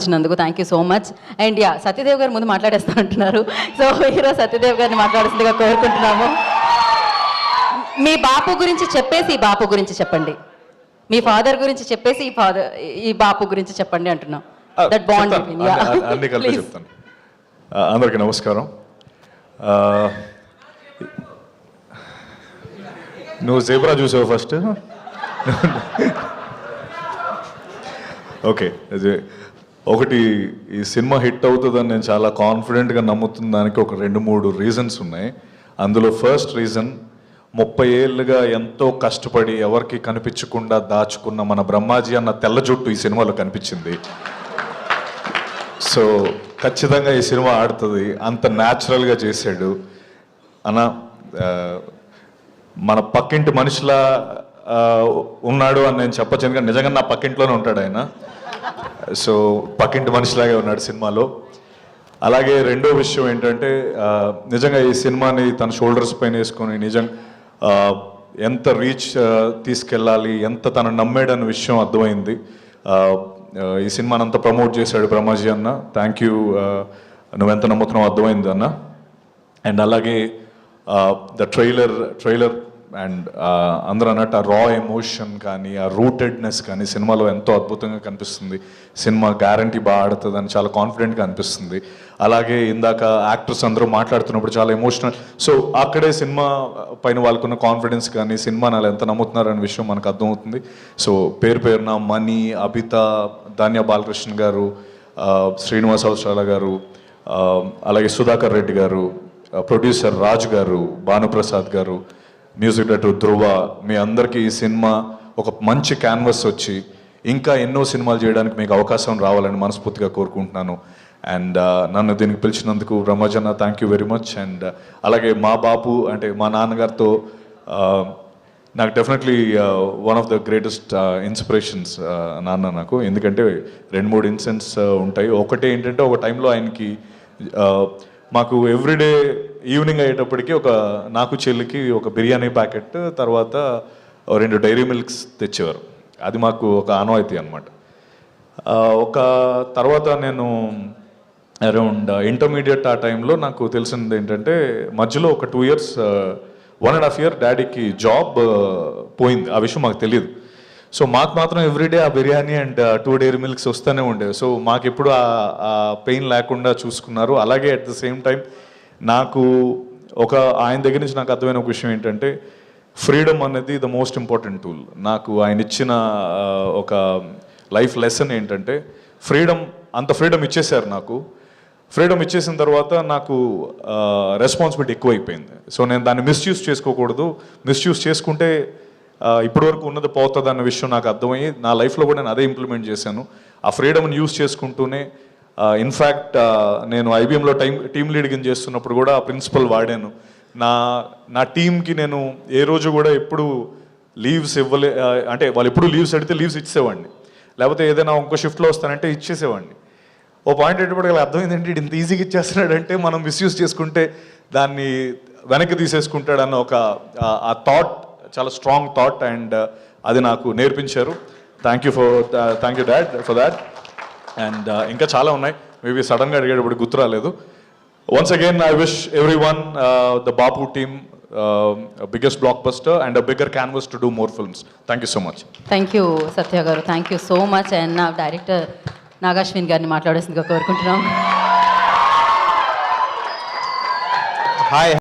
వచ్చినందుకు thank you so much. And yeah, Satyadev గారు ముందు మాట్లాడేస్తా అంటున్నారు. సో హీరో సత్యదేవ్ గారిని మాట్లాడుతుందిగా కోరుకుంటున్నాము. మీ బాపు గురించి చెప్పేసి ఈ బాపు గురించి చెప్పండి, మీ ఫాదర్ గురించి చెప్పేసి ఈ బాపు గురించి చెప్పండి అంటున్నాం. దట్ బాండ్ అన్ని కలిపి చెప్తాను. అందరికీ నమస్కారం. నువ్వు జేబ్రా చూసావు ఫస్ట్? ఓకే, ఒకటి ఈ సినిమా హిట్ అవుతుందని నేను చాలా కాన్ఫిడెంట్గా నమ్ముతున్న దానికి ఒక 2-3 రీజన్స్ ఉన్నాయి. అందులో ఫస్ట్ రీజన్, 30 ఏళ్ళుగా ఎంతో కష్టపడి ఎవరికి కనిపించకుండా దాచుకున్న మన బ్రహ్మాజీ అన్న తెల్ల జుట్టు ఈ సినిమాలో కనిపించింది. సో ఖచ్చితంగా ఈ సినిమా ఆడుతుంది, అంత న్యాచురల్గా చేశాడు అన్న. మన పక్కింటి మనిషిలా ఉన్నాడు అని నేను చెప్పచ్చు, ఎందుకంటే నిజంగా నా పక్కింట్లోనే ఉంటాడు ఆయన. సో పక్కింటి మనిషిలాగే ఉన్నాడు సినిమాలో. అలాగే రెండో విషయం ఏంటంటే, నిజంగా ఈ సినిమాని తన షోల్డర్స్ పైన వేసుకొని ఎంత రీచ్ తీసుకెళ్ళాలి, ఎంత తను నమ్మాడన్న విషయం అర్థమైంది. ఈ సినిమాని అంతా ప్రమోట్ చేశాడు బ్రహ్మాజీ అన్న. థ్యాంక్ యూ, నువ్వెంత నమ్ముతున్నావు అర్థమైంది అన్న. అండ్ అలాగే ద ట్రైలర్ అండ్ అందరూ అన్నట్టు ఆ రా ఎమోషన్ కానీ, ఆ రూటెడ్నెస్ కానీ సినిమాలో ఎంతో అద్భుతంగా కనిపిస్తుంది. సినిమా గ్యారంటీ బాగా ఆడుతుంది అని చాలా కాన్ఫిడెంట్గా అనిపిస్తుంది. అలాగే ఇందాక యాక్టర్స్ అందరూ మాట్లాడుతున్నప్పుడు చాలా ఎమోషనల్. సో అక్కడే సినిమా పైన వాళ్ళకున్న కాన్ఫిడెన్స్ కానీ, సినిమాని వాళ్ళు ఎంత నమ్ముతున్నారు అనే విషయం మనకు అర్థమవుతుంది. సో పేరున మణి, అభిత, ధాన్య బాలకృష్ణ గారు, శ్రీనివాస్ అవసరాల గారు, అలాగే సుధాకర్ రెడ్డి గారు, ప్రొడ్యూసర్ రాజు గారు, భానుప్రసాద్ గారు, మ్యూజిక్ డైరెక్టర్ ధ్రువ, మీ అందరికీ ఈ సినిమా ఒక మంచి క్యాన్వస్ వచ్చి ఇంకా ఎన్నో సినిమాలు చేయడానికి మీకు అవకాశం రావాలని మనస్ఫూర్తిగా కోరుకుంటున్నాను. అండ్ నన్ను దీనికి పిలిచినందుకు బ్రహ్మజన్న thank you very much. And అలాగే మా బాపు అంటే మా నాన్నగారితో నాకు definitely one of the greatest inspirations నాన్న నాకు. ఎందుకంటే 2-3 ఇన్సిడెంట్స్ ఉంటాయి. ఒకటి ఏంటంటే, ఒక టైంలో ఆయనకి మాకు ఎవ్రీడే ఈవినింగ్ అయ్యేటప్పటికి నాకు చెల్లికి ఒక బిర్యానీ ప్యాకెట్, తర్వాత 2 డైరీ మిల్క్స్ తెచ్చేవారు. అది మాకు ఒక ఆనవాయితీ అనమాట. ఒక తర్వాత నేను అరౌండ్ ఇంటర్మీడియట్ ఆ టైంలో నాకు తెలిసింది ఏంటంటే, మధ్యలో ఒక 2 years 1.5 year డాడీకి జాబ్ పోయింది. ఆ విషయం మాకు తెలియదు. సో మాకు మాత్రం ఎవ్రీడే ఆ బిర్యానీ అండ్ 2 డైరీ మిల్క్స్ వస్తూనే ఉండేవి. సో మాకు ఎప్పుడు ఆ పెయిన్ లేకుండా చూసుకున్నారు. అలాగే అట్ ద సేమ్ టైం నాకు ఆయన దగ్గర నుంచి నాకు అర్థమైన ఒక విషయం ఏంటంటే, ఫ్రీడమ్ అనేది ద మోస్ట్ ఇంపార్టెంట్ టూల్. నాకు ఆయన ఇచ్చిన ఒక లైఫ్ లెసన్ ఏంటంటే, అంత ఫ్రీడమ్ ఇచ్చేశారు నాకు. ఫ్రీడమ్ ఇచ్చేసిన తర్వాత నాకు రెస్పాన్సిబిలిటీ ఎక్కువైపోయింది. సో నేను దాన్ని మిస్యూజ్ చేసుకోకూడదు. మిస్యూజ్ చేసుకుంటే ఇప్పటివరకు ఉన్నది పోతుంది అన్న విషయం నాకు అర్థమయ్యి, నా లైఫ్లో కూడా నేను అదే ఇంప్లిమెంట్ చేశాను. ఆ ఫ్రీడమ్ని యూజ్ చేసుకుంటూనే ఇన్ఫ్యాక్ట్ నేను ఐబీఎంలో టీమ్ లీడింగ్ చేస్తున్నప్పుడు కూడా ఆ ప్రిన్సిపల్ వాడాను. నా టీంకి నేను ఏ రోజు కూడా ఎప్పుడు లీవ్స్ అంటే వాళ్ళు ఎప్పుడు లీవ్స్ అడిగితే లీవ్స్ ఇచ్చేవాడిని, లేకపోతే ఏదైనా ఇంకో షిఫ్ట్లో వస్తానంటే ఇచ్చేసేవాడిని. ఓ పాయింట్ ఎట్టుబడి అర్థమైందంటే, ఇంత ఈజీగా ఇచ్చేస్తున్నాడంటే మనం మిస్యూజ్ చేసుకుంటే దాన్ని వెనక్కి తీసేసుకుంటాడన్న ఆ థాట్ చాలా స్ట్రాంగ్ థాట్. అండ్ అది నాకు నేర్పించారు. Thank you dad for that. And ఇంకా చాలా ఉన్నాయి, మేబీ సడన్గా అడిగేటప్పుడు గుర్తు రాలేదు. Once again I wish everyone, the Baapu team, biggest blockbuster and a bigger canvas to do more films. Thank you so much. Thank you Satya garu, thank you so much. And నా director Nagashwin గారిని మాట్లాడాల్సిందిగా కోరుకుంటున్నాం. Hi.